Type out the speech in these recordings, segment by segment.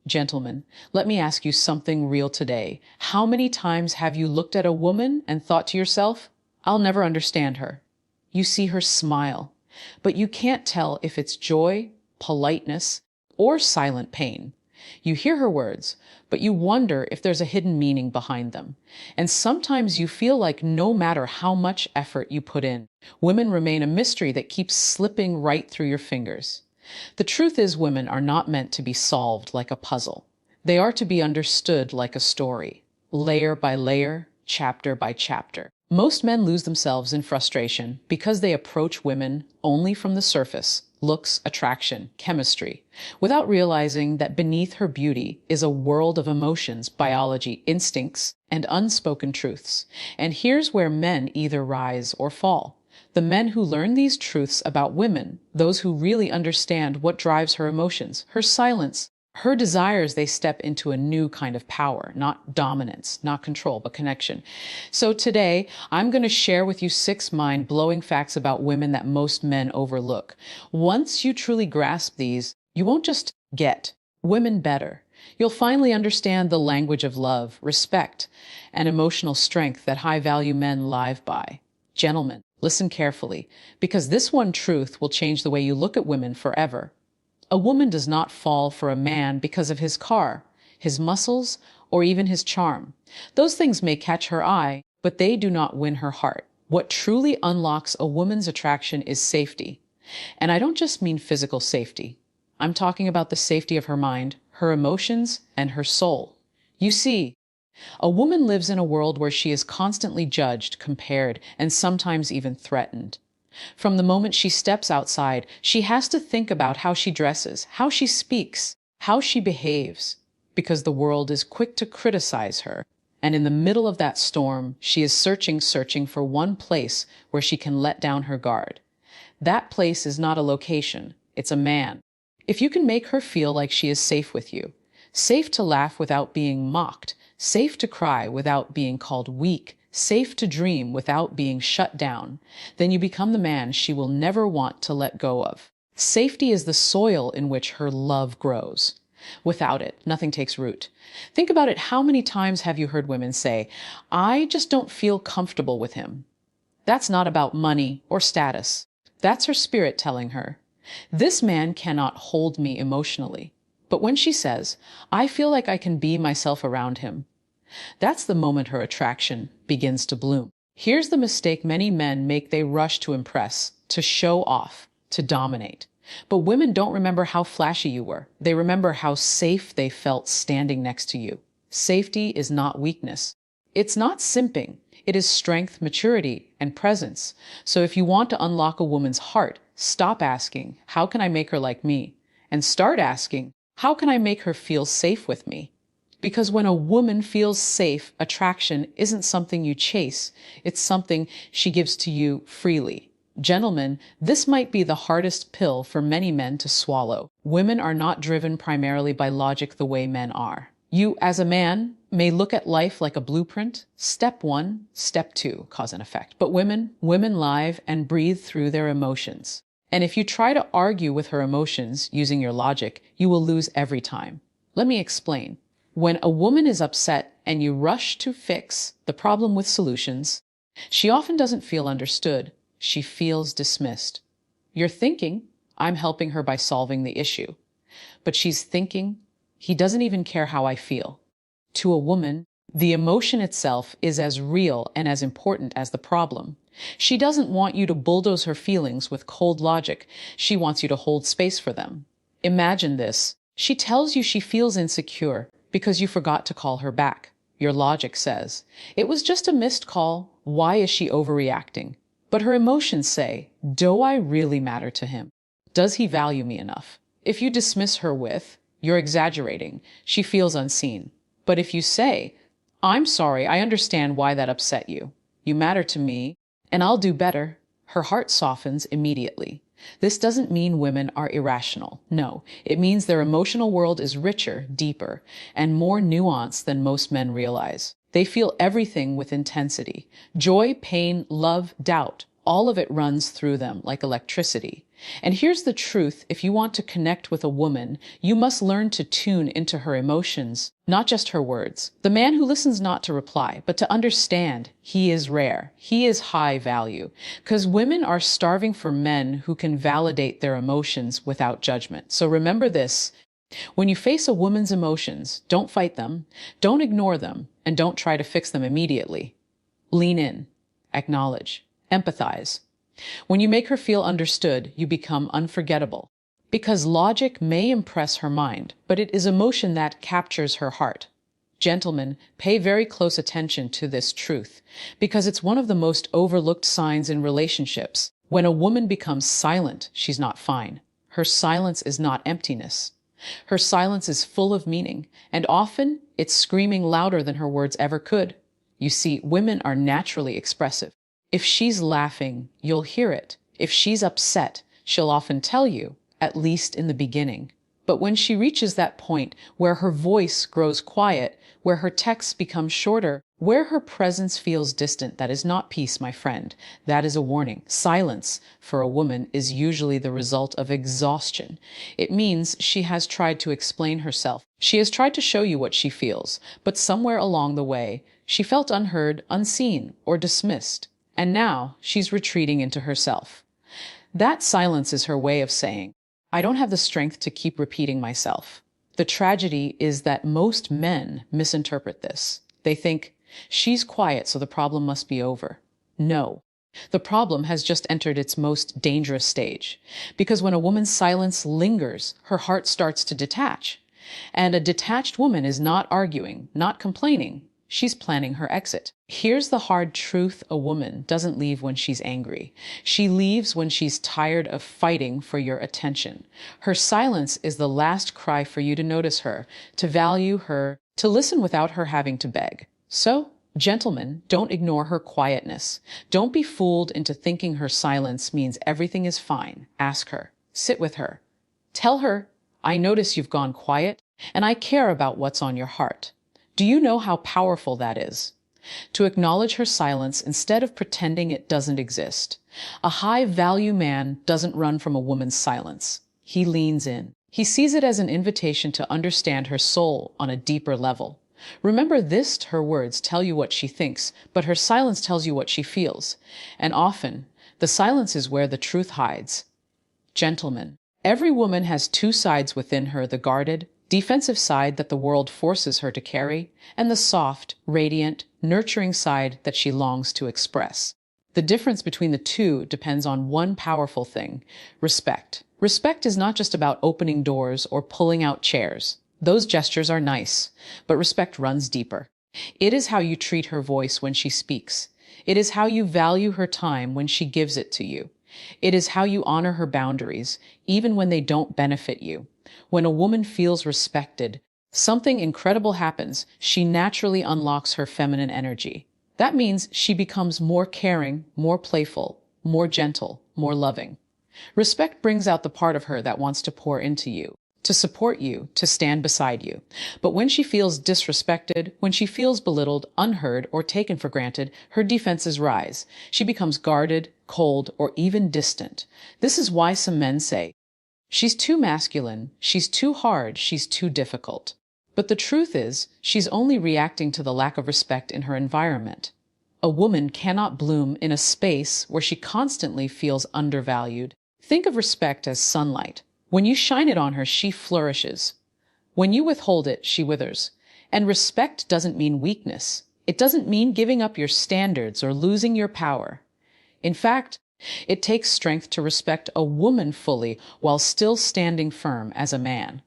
Gentlemen, let me ask you something real today. How many times have you looked at a woman and thought to yourself, I'll never understand her? You see her smile, but you can't tell if it's joy, politeness, or silent pain. You hear her words, but you wonder if there's a hidden meaning behind them. And sometimes you feel like no matter how much effort you put in, women remain a mystery that keeps slipping right through your fingers. The truth is, women are not meant to be solved like a puzzle. They are to be understood like a story, layer by layer, chapter by chapter. Most men lose themselves in frustration because they approach women only from the surface, looks, attraction, chemistry, without realizing that beneath her beauty is a world of emotions, biology, instincts, and unspoken truths. And here's where men either rise or fall. The men who learn these truths about women, those who really understand what drives her emotions, her silence, her desires, they step into a new kind of power, not dominance, not control, but connection. So today, I'm going to share with you 6 mind-blowing facts about women that most men overlook. Once you truly grasp these, you won't just get women better. You'll finally understand the language of love, respect, and emotional strength that high-value men live by. Gentlemen, listen carefully, because this one truth will change the way you look at women forever. A woman does not fall for a man because of his car, his muscles, or even his charm. Those things may catch her eye, but they do not win her heart. What truly unlocks a woman's attraction is safety. And I don't just mean physical safety. I'm talking about the safety of her mind, her emotions, and her soul. You see, a woman lives in a world where she is constantly judged, compared, and sometimes even threatened. From the moment she steps outside, she has to think about how she dresses, how she speaks, how she behaves, because the world is quick to criticize her. And in the middle of that storm, she is searching for one place where she can let down her guard. That place is not a location, it's a man. If you can make her feel like she is safe with you, safe to laugh without being mocked, safe to cry without being called weak, safe to dream without being shut down, then you become the man she will never want to let go of. Safety is the soil in which her love grows. Without it, nothing takes root. Think about it. How many times have you heard women say, I just don't feel comfortable with him? That's not about money or status. That's her spirit telling her, this man cannot hold me emotionally. But when she says, I feel like I can be myself around him, that's the moment her attraction begins to bloom. Here's the mistake many men make. They rush to impress, to show off, to dominate. But women don't remember how flashy you were. They remember how safe they felt standing next to you. Safety is not weakness. It's not simping. It is strength, maturity, and presence. So if you want to unlock a woman's heart, stop asking, how can I make her like me? And start asking, how can I make her feel safe with me? Because when a woman feels safe, attraction isn't something you chase. It's something she gives to you freely. Gentlemen, this might be the hardest pill for many men to swallow. Women are not driven primarily by logic the way men are. You, as a man, may look at life like a blueprint. Step 1, step 2, cause and effect. But women live and breathe through their emotions. And if you try to argue with her emotions using your logic, you will lose every time. Let me explain. When a woman is upset and you rush to fix the problem with solutions, she often doesn't feel understood. She feels dismissed. You're thinking, I'm helping her by solving the issue. But she's thinking, he doesn't even care how I feel. To a woman, the emotion itself is as real and as important as the problem. She doesn't want you to bulldoze her feelings with cold logic. She wants you to hold space for them. Imagine this. She tells you she feels insecure because you forgot to call her back. Your logic says, it was just a missed call. Why is she overreacting? But her emotions say, do I really matter to him? Does he value me enough? If you dismiss her with, you're exaggerating, she feels unseen. But if you say, I'm sorry, I understand why that upset you. You matter to me, and I'll do better, her heart softens immediately. This doesn't mean women are irrational. No, it means their emotional world is richer, deeper, and more nuanced than most men realize. They feel everything with intensity. Joy, pain, love, doubt, all of it runs through them like electricity. And here's the truth: if you want to connect with a woman, you must learn to tune into her emotions, not just her words. The man who listens not to reply, but to understand, he is rare. He is high value. Because women are starving for men who can validate their emotions without judgment. So remember this: when you face a woman's emotions, don't fight them, don't ignore them, and don't try to fix them immediately. Lean in, acknowledge, empathize. When you make her feel understood, you become unforgettable. Because logic may impress her mind, but it is emotion that captures her heart. Gentlemen, pay very close attention to this truth, because it's one of the most overlooked signs in relationships. When a woman becomes silent, she's not fine. Her silence is not emptiness. Her silence is full of meaning, and often it's screaming louder than her words ever could. You see, women are naturally expressive. If she's laughing, you'll hear it. If she's upset, she'll often tell you, at least in the beginning. But when she reaches that point where her voice grows quiet, where her texts become shorter, where her presence feels distant, that is not peace, my friend. That is a warning. Silence, for a woman, is usually the result of exhaustion. It means she has tried to explain herself. She has tried to show you what she feels, but somewhere along the way, she felt unheard, unseen, or dismissed. And now she's retreating into herself. That silence is her way of saying, I don't have the strength to keep repeating myself. The tragedy is that most men misinterpret this. They think, she's quiet, so the problem must be over. No, the problem has just entered its most dangerous stage. Because when a woman's silence lingers, her heart starts to detach. And a detached woman is not arguing, not complaining. She's planning her exit. Here's the hard truth: a woman doesn't leave when she's angry. She leaves when she's tired of fighting for your attention. Her silence is the last cry for you to notice her, to value her, to listen without her having to beg. So, gentlemen, don't ignore her quietness. Don't be fooled into thinking her silence means everything is fine. Ask her. Sit with her. Tell her, I notice you've gone quiet, and I care about what's on your heart. Do you know how powerful that is? To acknowledge her silence instead of pretending it doesn't exist. A high-value man doesn't run from a woman's silence. He leans in. He sees it as an invitation to understand her soul on a deeper level. Remember this: her words tell you what she thinks, but her silence tells you what she feels. And often, the silence is where the truth hides. Gentlemen, every woman has two sides within her: the guarded, defensive side that the world forces her to carry, and the soft, radiant, nurturing side that she longs to express. The difference between the two depends on one powerful thing: respect. Respect is not just about opening doors or pulling out chairs. Those gestures are nice, but respect runs deeper. It is how you treat her voice when she speaks. It is how you value her time when she gives it to you. It is how you honor her boundaries, even when they don't benefit you. When a woman feels respected, something incredible happens. She naturally unlocks her feminine energy. That means she becomes more caring, more playful, more gentle, more loving. Respect brings out the part of her that wants to pour into you, to support you, to stand beside you. But when she feels disrespected, when she feels belittled, unheard, or taken for granted, her defenses rise. She becomes guarded, cold, or even distant. This is why some men say, she's too masculine, she's too hard, she's too difficult. But the truth is, she's only reacting to the lack of respect in her environment. A woman cannot bloom in a space where she constantly feels undervalued. Think of respect as sunlight. When you shine it on her, she flourishes. When you withhold it, she withers. And respect doesn't mean weakness. It doesn't mean giving up your standards or losing your power. In fact, it takes strength to respect a woman fully while still standing firm as a man.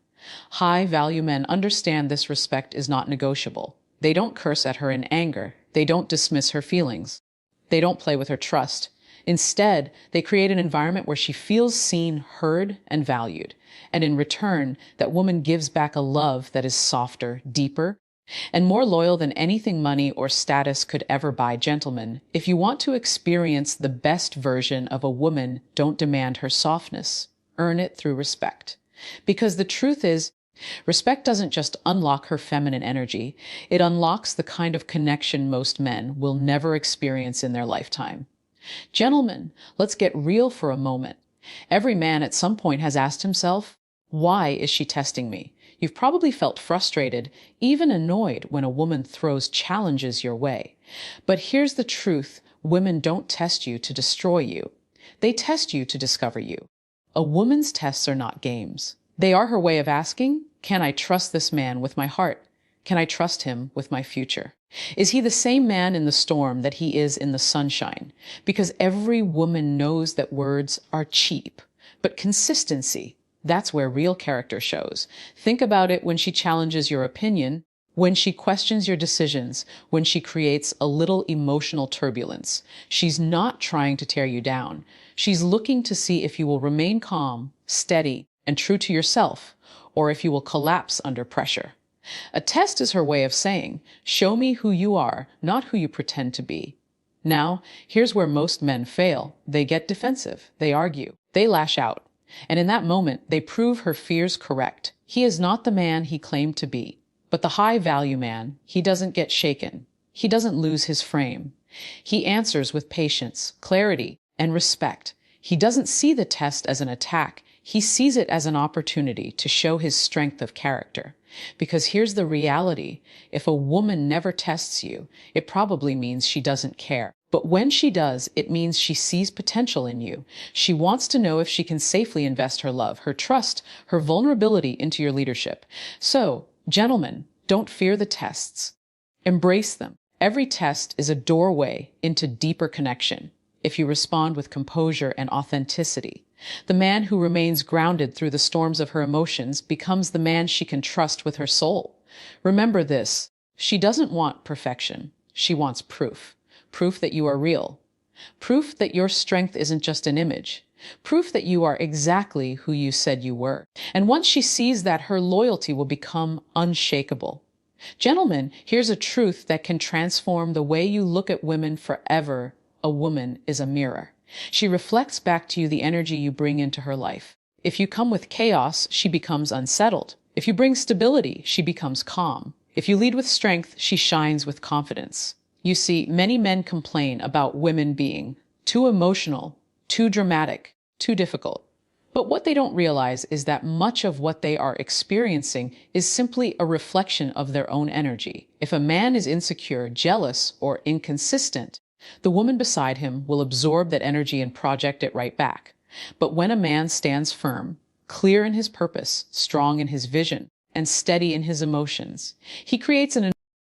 High-value men understand this respect is not negotiable. They don't curse at her in anger. They don't dismiss her feelings. They don't play with her trust. Instead, they create an environment where she feels seen, heard, and valued. And in return, that woman gives back a love that is softer, deeper, and more loyal than anything money or status could ever buy. Gentlemen, if you want to experience the best version of a woman, don't demand her softness. Earn it through respect. Because the truth is, respect doesn't just unlock her feminine energy, it unlocks the kind of connection most men will never experience in their lifetime. Gentlemen, let's get real for a moment. Every man at some point has asked himself, why is she testing me? You've probably felt frustrated, even annoyed when a woman throws challenges your way. But here's the truth. Women don't test you to destroy you. They test you to discover you. A woman's tests are not games. They are her way of asking, can I trust this man with my heart? Can I trust him with my future? Is he the same man in the storm that he is in the sunshine? Because every woman knows that words are cheap, but consistency, that's where real character shows. Think about it when she challenges your opinion, when she questions your decisions, when she creates a little emotional turbulence. She's not trying to tear you down. She's looking to see if you will remain calm, steady, and true to yourself, or if you will collapse under pressure. A test is her way of saying, show me who you are, not who you pretend to be. Now, here's where most men fail. They get defensive. They argue. They lash out. And in that moment, they prove her fears correct. He is not the man he claimed to be. But the high-value man, he doesn't get shaken. He doesn't lose his frame. He answers with patience, clarity, and respect. He doesn't see the test as an attack. He sees it as an opportunity to show his strength of character. Because here's the reality. If a woman never tests you, it probably means she doesn't care. But when she does, it means she sees potential in you. She wants to know if she can safely invest her love, her trust, her vulnerability into your leadership. So, gentlemen, don't fear the tests. Embrace them. Every test is a doorway into deeper connection if you respond with composure and authenticity. The man who remains grounded through the storms of her emotions becomes the man she can trust with her soul. Remember this, she doesn't want perfection. She wants proof. Proof that you are real. Proof that your strength isn't just an image. Proof that you are exactly who you said you were. And once she sees that, her loyalty will become unshakable. Gentlemen, here's a truth that can transform the way you look at women forever. A woman is a mirror. She reflects back to you the energy you bring into her life. If you come with chaos, she becomes unsettled. If you bring stability, she becomes calm. If you lead with strength, she shines with confidence. You see, many men complain about women being too emotional, too dramatic, too difficult. But what they don't realize is that much of what they are experiencing is simply a reflection of their own energy. If a man is insecure, jealous, or inconsistent, the woman beside him will absorb that energy and project it right back. But when a man stands firm, clear in his purpose, strong in his vision, and steady in his emotions, he creates an